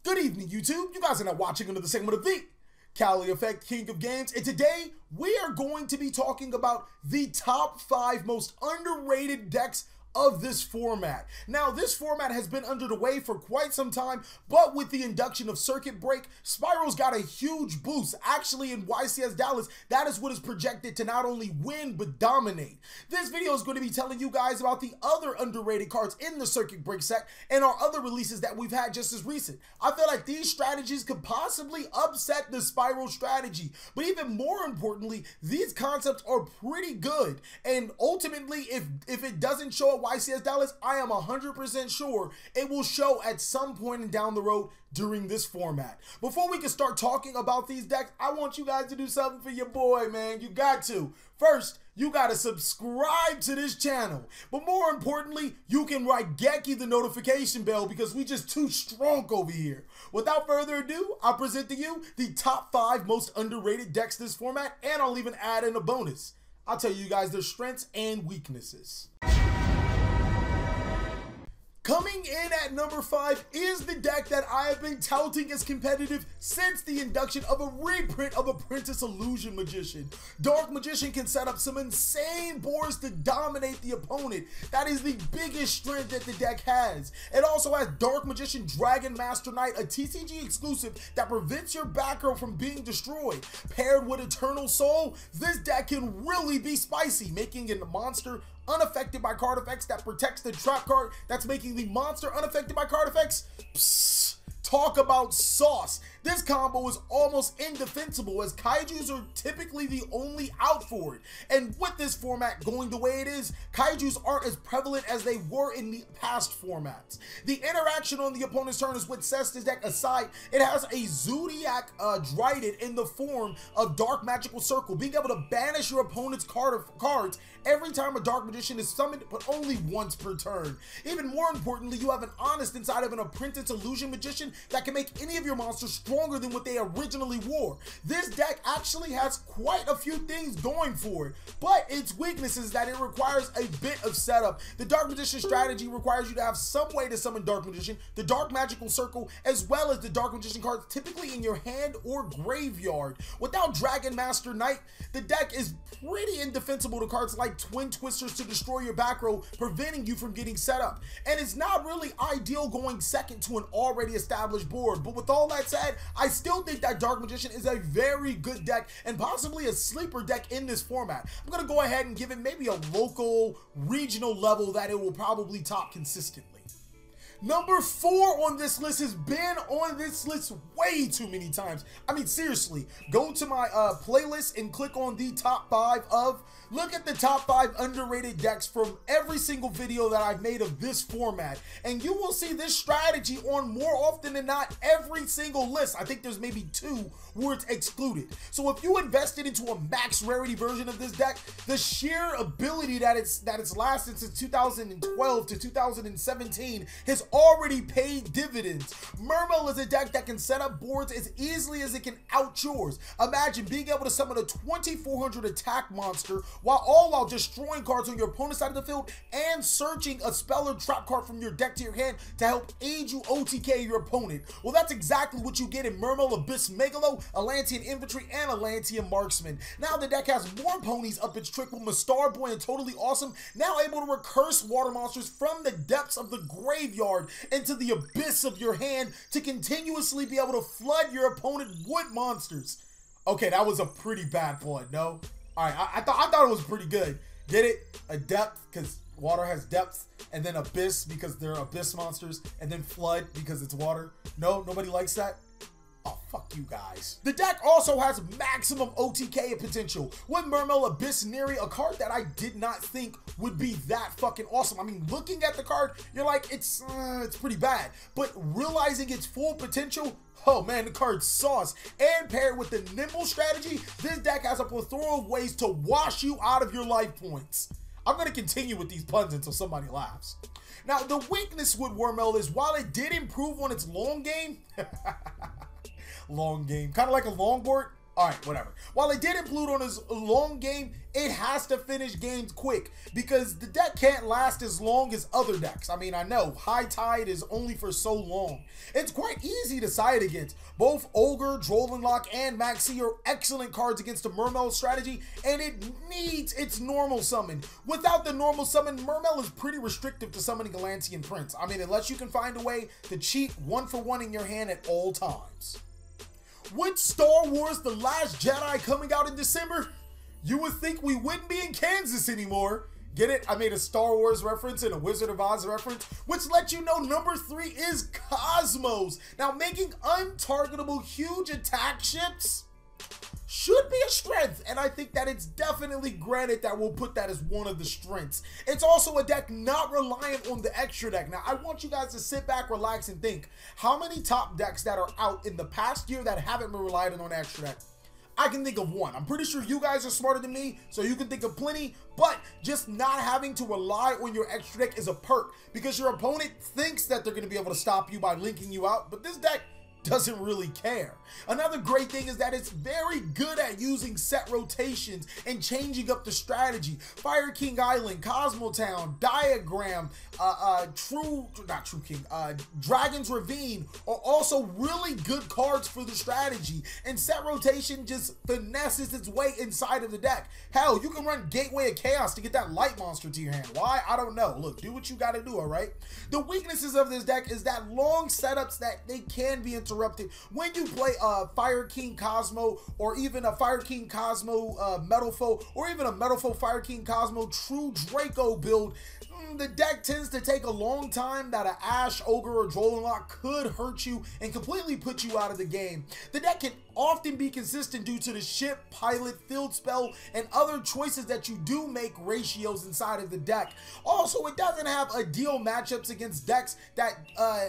Good evening, YouTube. You guys are now watching another segment of the TheCaliEffect King of Games, and today we are going to be talking about the top 5 most underrated decks of this format. Now, this format has been under the way for quite some time, but with the induction of Circuit Break, Spyral's got a huge boost. Actually, in YCS Dallas, that is what is projected to not only win, but dominate. This video is going to be telling you guys about the other underrated cards in the Circuit Break set and our other releases that we've had just as recent. I feel like these strategies could possibly upset the Spyral strategy, but even more importantly, these concepts are pretty good, and ultimately, if it doesn't show up YCS Dallas, I am 100% sure it will show at some point down the road during this format. Before we can start talking about these decks, I want you guys to do something for your boy, man. You got to. First, you got to subscribe to this channel. But more importantly, you can write Geki the notification bell because we just too strong over here. Without further ado, I'll present to you the top 5 most underrated decks this format, and I'll even add in a bonus. I'll tell you guys their strengths and weaknesses. Coming in at number 5 is the deck that I have been touting as competitive since the induction of a reprint of Apprentice Illusion Magician. Dark Magician can set up some insane boards to dominate the opponent. That is the biggest strength that the deck has. It also has Dark Magician Dragon Master Knight, a TCG exclusive that prevents your back row from being destroyed. Paired with Eternal Soul, this deck can really be spicy, making it a monster unaffected by card effects that protects the trap card that's making the monster unaffected by card effects. Psst, talk about sauce. This combo is almost indefensible as kaijus are typically the only out for it. And with this format going the way it is, kaijus aren't as prevalent as they were in the past formats. The interaction on the opponent's turn is what sets this deck aside. It has a Zodiac Dryden in the form of Dark Magical Circle, being able to banish your opponent's cards every time a Dark Magician is summoned, but only once per turn. Even more importantly, you have an Honest inside of an Apprentice Illusion Magician that can make any of your monsters stronger than what they originally wore. This deck actually has quite a few things going for it, but its weakness is that it requires a bit of setup. The Dark Magician strategy requires you to have some way to summon Dark Magician, the Dark Magical Circle, as well as the Dark Magician cards typically in your hand or graveyard. Without Dragon Master Knight, the deck is pretty indefensible to cards like Twin Twisters to destroy your back row, preventing you from getting set up. And it's not really ideal going second to an already established board, but with all that said, I still think that Dark Magician is a very good deck and possibly a sleeper deck in this format. I'm going to go ahead and give it maybe a local, regional level that it will probably top consistently. Number 4 on this list has been on this list way too many times. I mean, seriously, go to my playlist and click on the top 5 of. Look at the top 5 underrated decks from every single video that I've made of this format, and you will see this strategy on more often than not every single list. I think there's maybe 2 where it's excluded. So if you invested into a max rarity version of this deck, the sheer ability that it's lasted since 2012 to 2017 has already paid dividends. Mermail is a deck that can set up boards as easily as it can out yours. Imagine being able to summon a 2400 attack monster while destroying cards on your opponent's side of the field and searching a spell or trap card from your deck to your hand to help aid you OTK your opponent. Well, that's exactly what you get in Mermail Abyss Megalo, Atlantean Infantry, and Atlantean Marksman. Now the deck has more ponies up its trick with Star Boy and Totally Awesome, now able to recurse water monsters from the depths of the graveyard into the abyss of your hand to continuously be able to flood your opponent with monsters. Okay, that was a pretty bad flood, no? Alright, I thought it was pretty good. Get it? A depth, because water has depth, and then abyss, because they're abyss monsters, and then flood, because it's water. No? Nobody likes that? Oh, fuck you guys. The deck also has maximum OTK potential with Mermail Abyss Neri, a card that I did not think would be that fucking awesome. I mean, looking at the card, you're like, it's pretty bad. But realizing its full potential, oh man, the card's sauce. And paired with the Nimble strategy, this deck has a plethora of ways to wash you out of your life points. I'm going to continue with these puns until somebody laughs. Now, the weakness with Mermail is while it did improve on its long game, long game, kind of like a longboard, Alright, whatever. While it did implode on his long game, it has to finish games quick because the deck can't last as long as other decks. I mean, I know, High Tide is only for so long. It's quite easy to side against. Both Ogre, Drollenlock, and Maxi are excellent cards against the Mermail strategy, and it needs its normal summon. Without the normal summon, Mermail is pretty restrictive to summoning Atlantean Prince. I mean, unless you can find a way to cheat 1-for-1 in your hand at all times. With Star Wars The Last Jedi coming out in December, you would think we wouldn't be in Kansas anymore. Get it? I made a Star Wars reference and a Wizard of Oz reference, which lets you know number 3 is Kozmos. Now, making untargetable huge attack ships should be a strength, and I think that it's definitely granted that we'll put that as one of the strengths. It's also a deck not reliant on the extra deck. Now, I want you guys to sit back, relax, and think how many top decks that are out in the past year that haven't been reliant on extra deck. I can think of one. I'm pretty sure you guys are smarter than me, so you can think of plenty, but just not having to rely on your extra deck is a perk because your opponent thinks that they're going to be able to stop you by linking you out, but this deck doesn't really care. Another great thing is that it's very good at using set rotations and changing up the strategy. Fire King Island, Kozmo Town, Diagram, Dragon's Ravine are also really good cards for the strategy, and set rotation just finesses its way inside of the deck. Hell, you can run Gateway of Chaos to get that light monster to your hand. Why? I don't know. Look, do what you gotta do, alright? The weaknesses of this deck is that long setups that they can be interrupted when you play a Fire King Kozmo or even a Fire King Kozmo Metal Foe or even a Metal Foe Fire King Kozmo True Draco build. The deck tends to take a long time that an Ash, Ogre, or Drollenlock could hurt you and completely put you out of the game. The deck can often be consistent due to the ship, pilot, field spell, and other choices that you do make ratios inside of the deck. Also, it doesn't have ideal matchups against decks that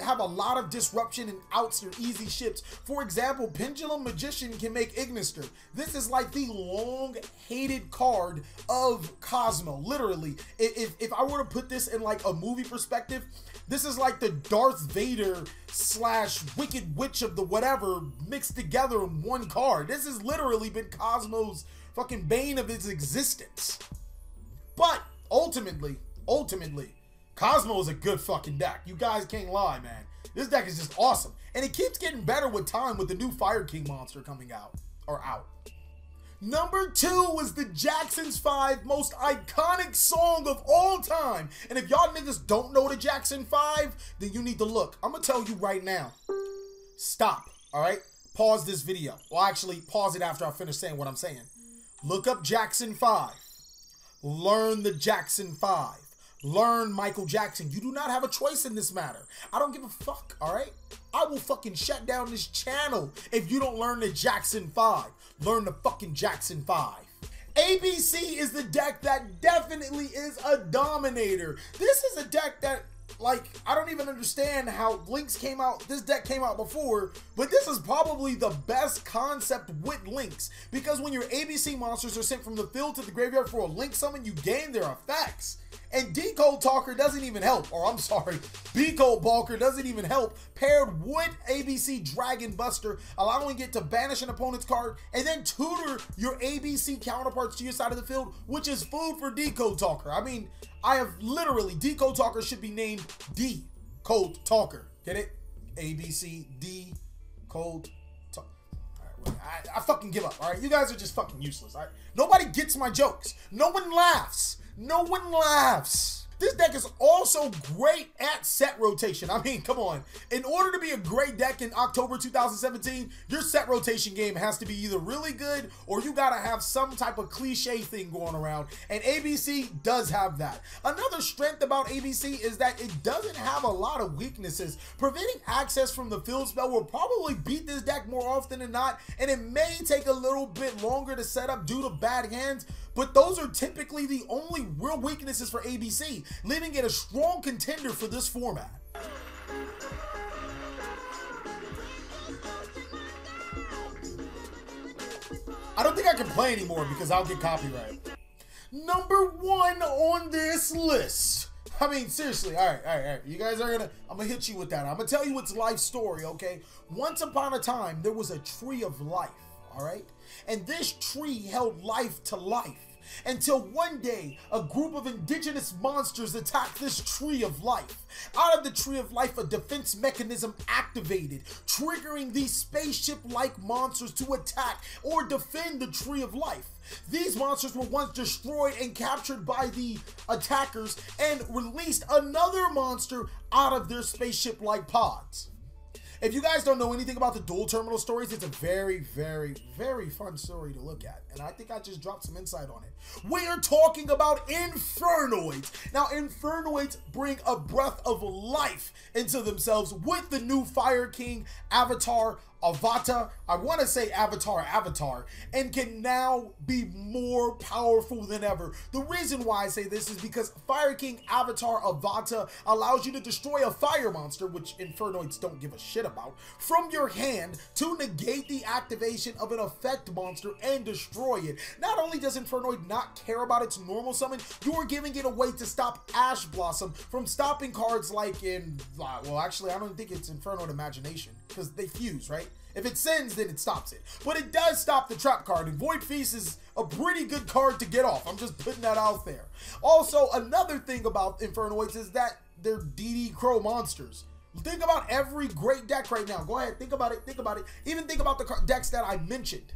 have a lot of disruption and outs your easy ships. For example, Pendulum Magician can make Ignister. This is like the long-hated card of Kozmo. Literally, if I were to put this in like a movie perspective, this is like the Darth Vader slash Wicked Witch of the whatever mixed together in one card. This has literally been Kozmo's fucking bane of his existence. But ultimately, Kozmo is a good fucking deck. You guys can't lie, man. This deck is just awesome. And it keeps getting better with time with the new Fire King monster coming out. Number 2 was the Jackson's 5 most iconic song of all time. And if y'all niggas don't know the Jackson 5, then you need to look. I'm gonna tell you right now. Stop, all right? Pause this video. Well, actually, pause it after I finish saying what I'm saying. Look up Jackson 5. Learn the Jackson 5. Learn Michael Jackson. You do not have a choice in this matter. I don't give a fuck, all right? I will fucking shut down this channel if you don't learn the Jackson 5. Learn the fucking Jackson 5. ABC is the deck that definitely is a dominator. This is a deck that, like, I don't even understand how Lynx came out. This deck came out before, but this is probably the best concept with Lynx, because when your ABC monsters are sent from the field to the graveyard for a Lynx summon, you gain their effects. And Decode Talker doesn't even help, or I'm sorry, Decode Balker doesn't even help, paired with ABC Dragon Buster, allowing it to banish an opponent's card and then tutor your ABC counterparts to your side of the field, which is food for Decode Talker. I mean, I have literally, Decode Talker should be named Decode Talker. Get it? ABC Decode Talker. Alright, I fucking give up, alright? You guys are just fucking useless, alright? Nobody gets my jokes. No one laughs. No one laughs. This deck is also great at set rotation. I mean, come on. In order to be a great deck in October 2017, your set rotation game has to be either really good or you gotta have some type of cliche thing going around. And ABC does have that. Another strength about ABC is that it doesn't have a lot of weaknesses. Preventing access from the field spell will probably beat this deck more often than not, and it may take a little bit longer to set up due to bad hands, but those are typically the only real weaknesses for ABC, leaving it a strong contender for this format. I don't think I can play anymore because I'll get copyright. Number 1 on this list. I mean, seriously, all right. You guys are I'm gonna hit you with that. I'm gonna tell you its life story, okay? Once upon a time, there was a tree of life, all right? And this tree held life to life until one day a group of indigenous monsters attacked this tree of life. Out of the tree of life, a defense mechanism activated, triggering these spaceship-like monsters to attack or defend the tree of life. These monsters were once destroyed and captured by the attackers and released another monster out of their spaceship-like pods. If you guys don't know anything about the dual terminal stories, it's a very, very, very fun story to look at. And I think I just dropped some insight on it. We are talking about Infernoids. Now, Infernoids bring a breath of life into themselves with the new Fire King avatar, Avatar, I want to say Avatar, and can now be more powerful than ever. The reason why I say this is because Fire King Avatar Avatar allows you to destroy a fire monster, which Infernoids don't give a shit about, from your hand to negate the activation of an effect monster and destroy it. Not only does Infernoid not care about its normal summon, you are giving it a way to stop Ash Blossom from stopping cards like in, well, actually, I don't think it's Infernoid Imagination, because they fuse, right? If it sends, then it stops it. But it does stop the trap card, and Void Feast is a pretty good card to get off. I'm just putting that out there. Also, another thing about Infernoids is that they're DD Crow monsters. Think about every great deck right now. Go ahead, think about it, think about it. Even think about the decks that I mentioned.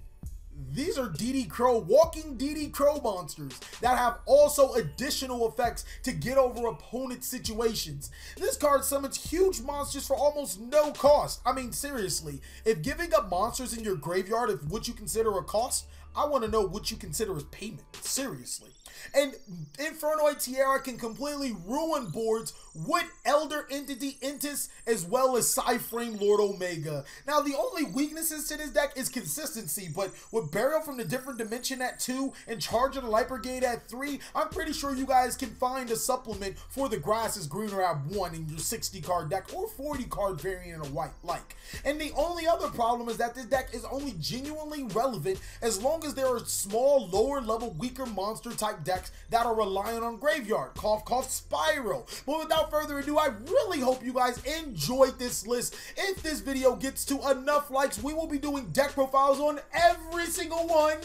These are DD Crow, walking DD Crow monsters that have also additional effects to get over opponent situations. This card summons huge monsters for almost no cost. I mean, seriously, if giving up monsters in your graveyard is what you consider a cost, I want to know what you consider as payment. Seriously. And Infernoid Tiara can completely ruin boards with Elder Entity Intis as well as Psyframe Lord Omega. Now, the only weaknesses to this deck is consistency, but with Burial from the Different Dimension at 2 and Charge of the Light Brigade at 3, I'm pretty sure you guys can find a supplement for the Grass is Greener at 1 in your 60 card deck or 40 card variant of white like. And the only other problem is that this deck is only genuinely relevant as long as there are small, lower level, weaker monster type decks that are reliant on graveyard. Cough, cough, Spyral. But without further ado, I really hope you guys enjoyed this list. If this video gets to enough likes, we will be doing deck profiles on every single one.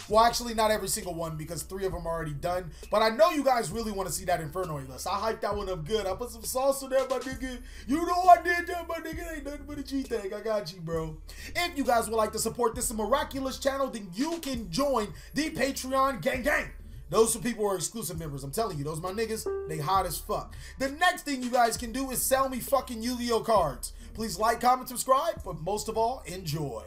Well, actually, not every single one because 3 of them are already done. But I know you guys really want to see that Infernoid list. I hyped that one up good. I put some sauce on there, my nigga. You know I did that, my nigga. Ain't nothing but a G-Thing. I got you, bro. If you guys would like to support this miraculous channel, then you can join the Patreon gang. Those are people who are exclusive members. I'm telling you, those my niggas, they hot as fuck. The next thing you guys can do is sell me fucking Yu-Gi-Oh cards. Please like, comment, subscribe, but most of all, enjoy.